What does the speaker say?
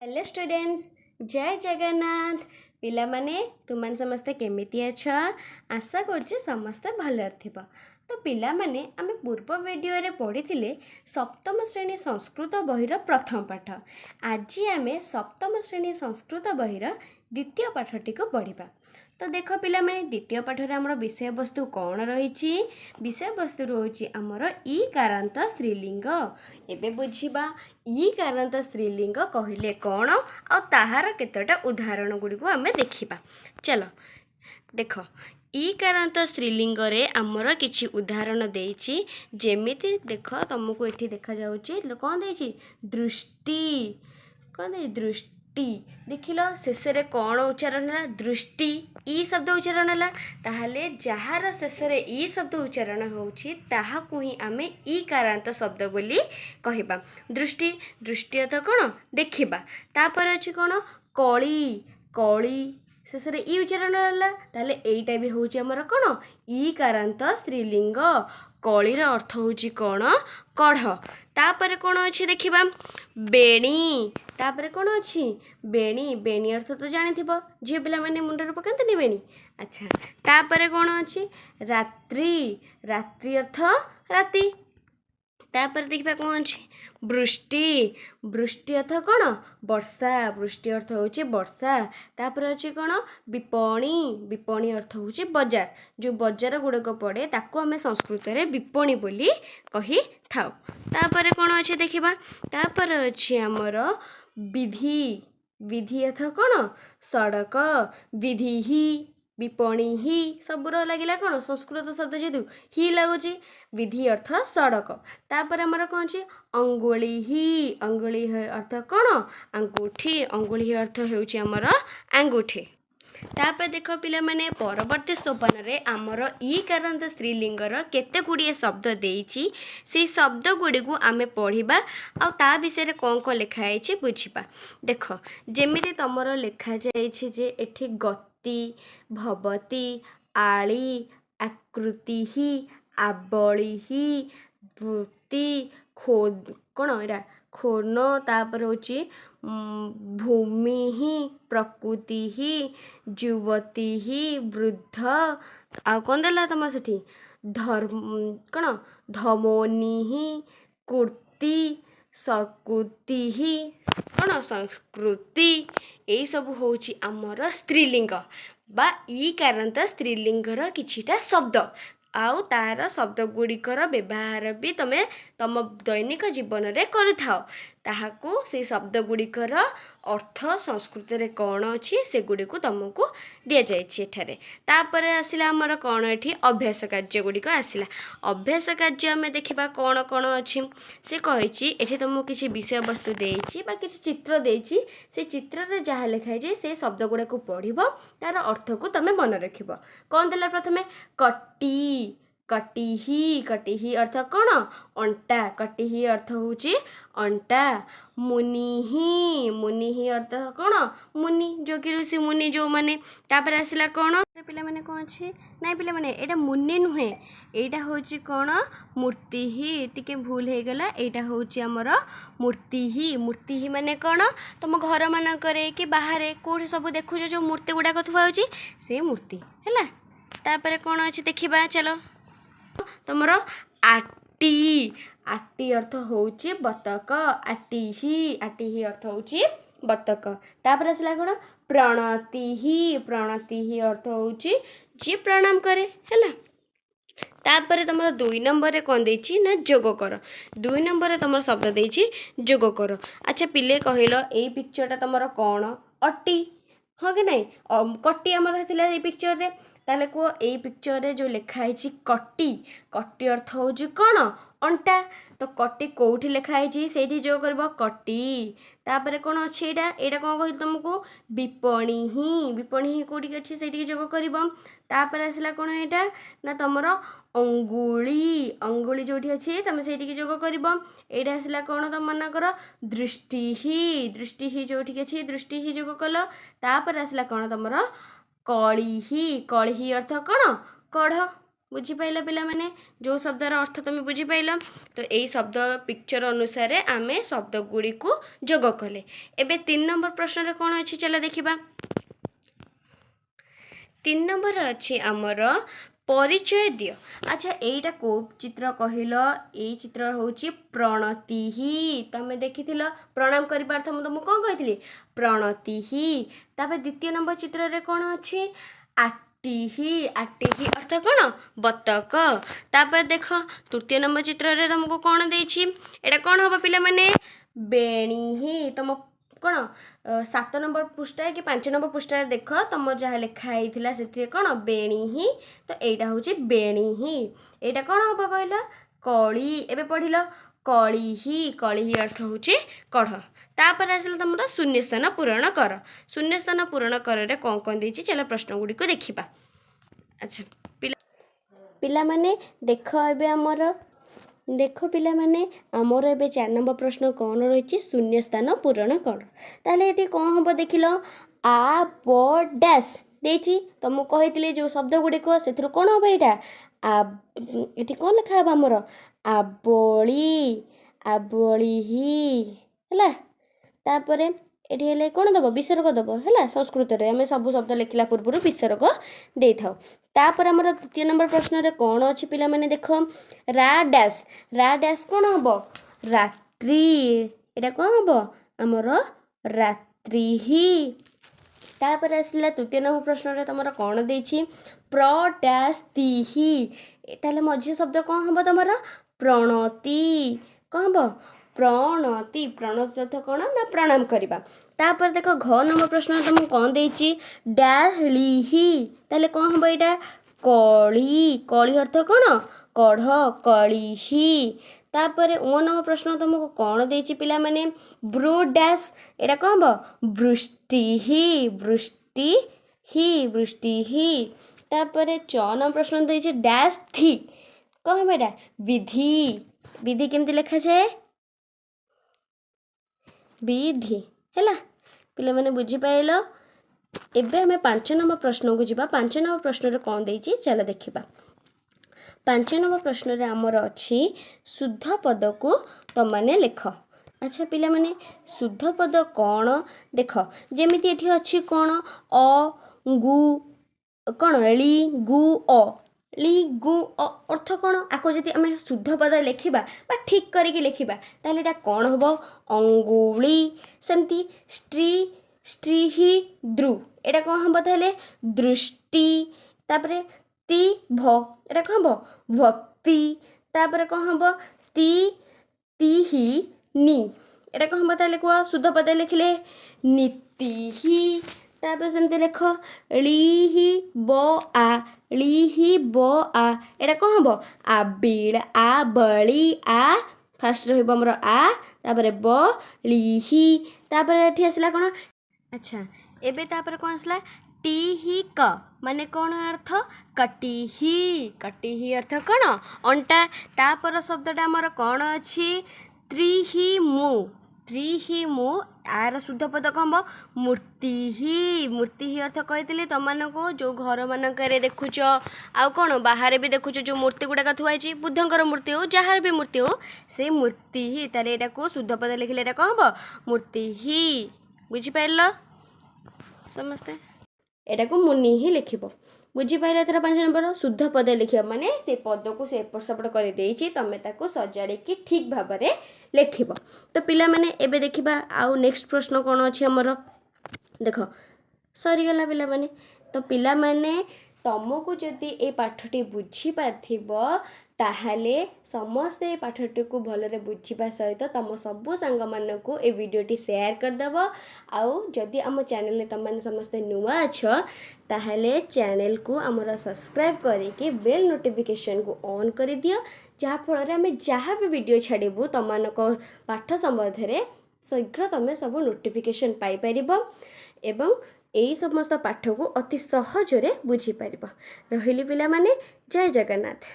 Hello students, जय जगन्नाथ। पिला माने तुम समस्ते केमिति अछ? आशा करछि समस्ते भल थिबो। तो पिला माने आमे पूर्व वीडियो रे पढ़ी सप्तम श्रेणी संस्कृत बहिर प्रथम पाठ। आज आमे सप्तम श्रेणी संस्कृत बहिर द्वितीय पाठटी को पढ़िबा। तो देख पिला माने द्वितीय पाठरे आमर विषय वस्तु कौन रही? विषय वस्तु रोची आमर ई कारांत स्त्रीलिंग। एबे बुझिबा ई कारांत स्त्रीलिंग कहिले कौन आ ताहार केतटा उदाहरण गुडी को आमे देखिबा। चलो देख ई कारांत स्त्रीलिंग रे आमर किछि उदाहरण देइछि। जेमिति देख तुमको एठी देखा जाउछि कोन देइछि दृष्टि। कोन दे दृष्टि देखिल शेष रे कौन उच्चारण है? दृष्टि ई शब्द उच्चारण है। ताहले जहार शेष रे ई शब्द उच्चारण होउछि ताहाकु ही आमे ई कारांत शब्द बोली कहिबा। दृष्टि दृष्टि अर्थ कौन? देखिबा। तापर अछि कौन? कळी कळी शेष रे ई उच्चारण है। ताहले एइटा भी होउछि हमर कौन? ई कारांत स्त्रीलिंग। कळीर अर्थ होउछि कौन? कढ़। तापर कौन अछि देखिबा? बेणी। तापर कौन अछि? बेणी। बेणी अर्थ तो जानिथिबो, झियो पिला माने मुंडर पकांतनी बेणी। अच्छा, तापर कौन अछि? रात्रि। रात्रि अर्थ राति। तापर देखिबा कौन अछि? वृष्टि। वृष्टि अर्थ कौन? वर्षा। वृष्टि अर्थ होउछि वर्षा। तापर अछि कौन? विपणी। विपणी अर्थ होउछि बाजार। जो बाजार गुडक पड़े ताको हमें संस्कृत रे विपणी बोली कहि थाउ। तापर कौन अछि देखिबा? तापर अछि हमर विधि। विधि अर्थ कौन? सड़क। विधि ही विपणी ही सबुर लगिला कौन? संस्कृत शब्द जेतु ही लगुची। विधि अर्थ सड़क। तापर हमर कौन अछि? अंगुली ही। अंगुली अर्थ कौन? अंगूठी। अंगुली अर्थ हेउची हमर अंगूठी। तापर देख पिला माने परवर्ती सोपान रे आमर ई कारांत स्त्रीलिंगर केते गुड़िए शब्द देइछि। से शब्द गुडी को आमे पढ़िबा आ ता विषय रे कोन को लिखा आइछि बुझिबा। देख जेमिति तमरो लिखा जाइछि जे एठी गति, भवति, आळी, आकृति ही, आवळी ही, वृत्ति, कोन एटा खोन। तापर होची भूमि ही, प्रकृति ही, युवती ही, वृद्ध आ कोन देला तमर सेठी धर्म कोन धमोनी ही, कुर्ती, संस्कृति ही कोन संस्कृति। एई सब होची आमर स्त्रीलिंग बा ई कारांत स्त्रीलिंगर किछिटा शब्द। आउ तार शब्द गुड़िकर व्यवहार भी तमे तम दैनिक जीवन रे करुथाओ। ताहाकू से शब्द गुड़िकर अर्थ संस्कृत रे कौन अछि से गुडी को तुमको दिया जाइछि एठारे। तापर आसिला हमर कौन एठी अभ्यास कार्य गुड़िक आसिला। अभ्यास कार्य हमें देखिबा कौन कौन अछि से कहिछि। एठी तुमको किछि विषय वस्तु देइछि बा किछि चित्र देइछि। से चित्र रे जहा लिखाइ जे से शब्द गुडा को पढ़िबो, तार अर्थ को तमे मन रखिबो। कौन देला प्रथमे? कटी। कटिही। कटिही अर्थ कौन? अंटा। कटिही अर्थ होउछि अंटा। मुनिही। मुनिही अर्थ कौन? मुनि जो कि ऋषि मुनि जो माने। तापर आसिला कौन पिला माने कौन अछि? नाइ पिला माने एटा मुनि नुहे, एटा होउछि कौन? मूर्ति ही। टिके भूल हे गला, एटा होउछि हमर मूर्ति ही। मूर्ति ही माने कौन? तुम घर मान करे कि बाहर कोठी सब देखुछ जो मूर्ति गुडा कथुआ होछि से मूर्ति हैला। तापर कौन अछि देखिबा। चलो तुमर आटी। आटी अर्थ होउछि बतक। आटी ही। आटी ही अर्थ होउछि बतक। तापर आसिला कौन? प्रणति ही। प्रणति ही अर्थ होउछि जे प्रणाम करे हैला। तापर तुमर 2 नंबर रे कोन देइछि ना जोग कर। 2 नंबर रे तुमर शब्द देइछि जोग कर। अच्छा पिले कहिलो एई पिक्चरटा तुमर कोन? अटी हाँ कि नहीं? कटी आमर हेतिला एई पिक्चर रे। ताले को एई पिक्चर रे जो लिखा है कटी। कटी अर्थ होउछि कोन? अंटा। तो कटी कोठी लिखा है सेठी जो करबो कटी। तापर कोन अछि एटा? एटा कोन कहि तुमको? विपणी ही। विपणी ही कोठी अछि सेठी जोग करबो। तापर आसिला कोन एटा ना तमरो अंगुली। अंगुली जोठी अछि तमे सेठी जोग करबो। एटा आसिला कोन तम मना कर? दृष्टि ही। दृष्टि ही जोठी अछि दृष्टि ही जोग कलो। तापर आसिला कोन तमरो? कळी ही। कळी ही अर्थ कोन? कढ़। बुझिपाइल पिला माने जो शब्दर अर्थ तुम बुझिपाइल तो यही शब्द पिक्चर अनुसार आम शब्द गुड़ी को जोग कले। एबे 3 नंबर प्रश्न रे कौन अच्छी चला देखिबा। 3 नंबर अच्छी आमर परिचय दियो। अच्छा एटा को चित्र कहल यही चित्र होची प्रणति ही तमें देखी प्रणाम कर तुमको कौन कही प्रणति ही। तापर द्वितीय नंबर चित्र रे कौन अच्छी आटिही आटिही अर्थ कौन बतक। तापर देख तृतीय नंबर चित्र रे तुमको कौन देछि एटा कौन हम पिला माने बेणी ही। तुम कौन 7 नंबर पृष्ठा कि 5 नंबर पृष्ठा देख तुम जहाँ लिखाई से कौन बेणी ही तो यहाँ हूँ बेणी ही। यहाँ कौन हम कहल कली एवं पढ़ल कली ही अर्थ हूँ कढ़। तापर आसला तुम शून्य स्थान पूरण कर। शून्य स्थान पूरण कर कौन कौन देछि चलो प्रश्न गुड़ी को देखा। अच्छा पिला माने देख एबे हमर देख पिला माने आमर ए 4 नंबर प्रश्न कौन रही शून्य स्थान पूरण कर। ताले ये कौन हम देख लो आ ब डैश देछि तुमको कही जो शब्द गुड़िक से कौन हम यहाँ ये कौन लिखा है आमर आबली आबली ही है। तापर एठी हेले कौन दब विसर्ग दब है संस्कृत रे आम सब शब्द लिखला पूर्व विसर्ग दे था। तापर आमर तृतीय नंबर प्रश्न रे कौन अच्छी पिला माने देख रा डैश कौन हम रात्रि एटा कौन हम आमर रात्रि ही। तापर आसला तृतीय नंबर प्रश्न रे तुम कौन देछि प्र डैश ती ही ताले मझी शब्द कौन हम तुम प्रणति कौन हम प्रणति प्रणति अर्थ कौन ना प्रणाम करवा। तापर देख घ नंबर प्रश्न तुमको कौन देछि डाली ही ताले कौन हम यहाँ कली कली अर्थ कौन कढ़ कली ही। तापर ओ नंबर प्रश्न तुमको कौन देछि पिला माने ब्रू डैश एटा कौन हम वृष्टि ही। तापर 4 नंबर प्रश्न देछि डैश थी कौन हम यहाँ विधि केमती लिखा जाए विधि है पिला माने बुझी पाइल। एबे हमें 5 नंबर प्रश्न को जीवा। 5 नंबर प्रश्न रे कौन देछि चलो देखिबा। 5 नंबर प्रश्न रे हमर अछि शुद्ध पद को तुम माने लिख। अच्छा पिला माने शुद्ध पद कौन देख जेमिति एठी अछि कौन अ गु कौन ली गु अ अर्थ कौन आको जदि आम शुद्ध पद लिखा बा ठीक करके लिखा ताले एटा कौन हम अंगुली। सेमती स्त्री ही द्रु एटा कौन हम ताले दृष्टि। तापरे ती भ एटा कौन हम भक्ति। तापरे कौन हम ती ही नी एटा कौन हम ताले कह शुद्ध पद लिखले नीति ही। तापर सेमती लिख ली ब आ एटा कौन हम आबिल आ बली आ फास्ट रहिबो हमर आ तापर ब ली ही। तापर एठी आसला कौन अच्छा एबे तापर कौन आसला टी ही क माने कौन अर्थ कटी ही अर्थ कौन अंटा। तापर शब्दटा हमर कौन अछि त्रि ही मु आर शुद्ध पद कम मूर्ति ही अर्थ कही तुमको जो घर मानक देखुच आउ कौन बाहर भी देखुच जो मूर्ति गुड़ाक थुआई बुद्धंकर मूर्ति हो जार भी मूर्ति हो से मूर्ति ही ताले एटा को शुद्ध पद लिखले एटा कौन हम मूर्ति ही। बुझिपार समस्ते एटा को मुनि ही लिखिब। बुझिपार थोड़ा 5 नंबर शुद्ध पद लिखिया माने से पद को से एपट सेपट कर देछि तमे ताको सजाड़ी की ठीक भाव में लिखिब। तो पिला माने एबे देखिबा आउ नेक्स्ट प्रश्न कौन अछि हमर देख सरी गला पिला माने। तो पिला माने तुमको जदि ए पाठटी बुझी पारथिबो ताहाले समस्त ए पाठटी को भलरे बुझीबा सहित तुम सबु सांग मानकु ए वीडियोटी शेयर कर दबो। आउ जदि आम चैनल रे तुम समस्त नुआ अछ ताहाले चैनल को आमर सब्सक्राइब करके बेल नोटिफिकेशन को ऑन कर दियो जहाँ फल आम जहाँ भी वीडियो छाड़बू तुम पाठ संबंध में शीघ्र तुम सब नोटिफिकेशन पाई परिबो एवं यही समस्त पाठ को अति सहजरे बुझी पारिबो। रहिली पिला माने जय जगन्नाथ।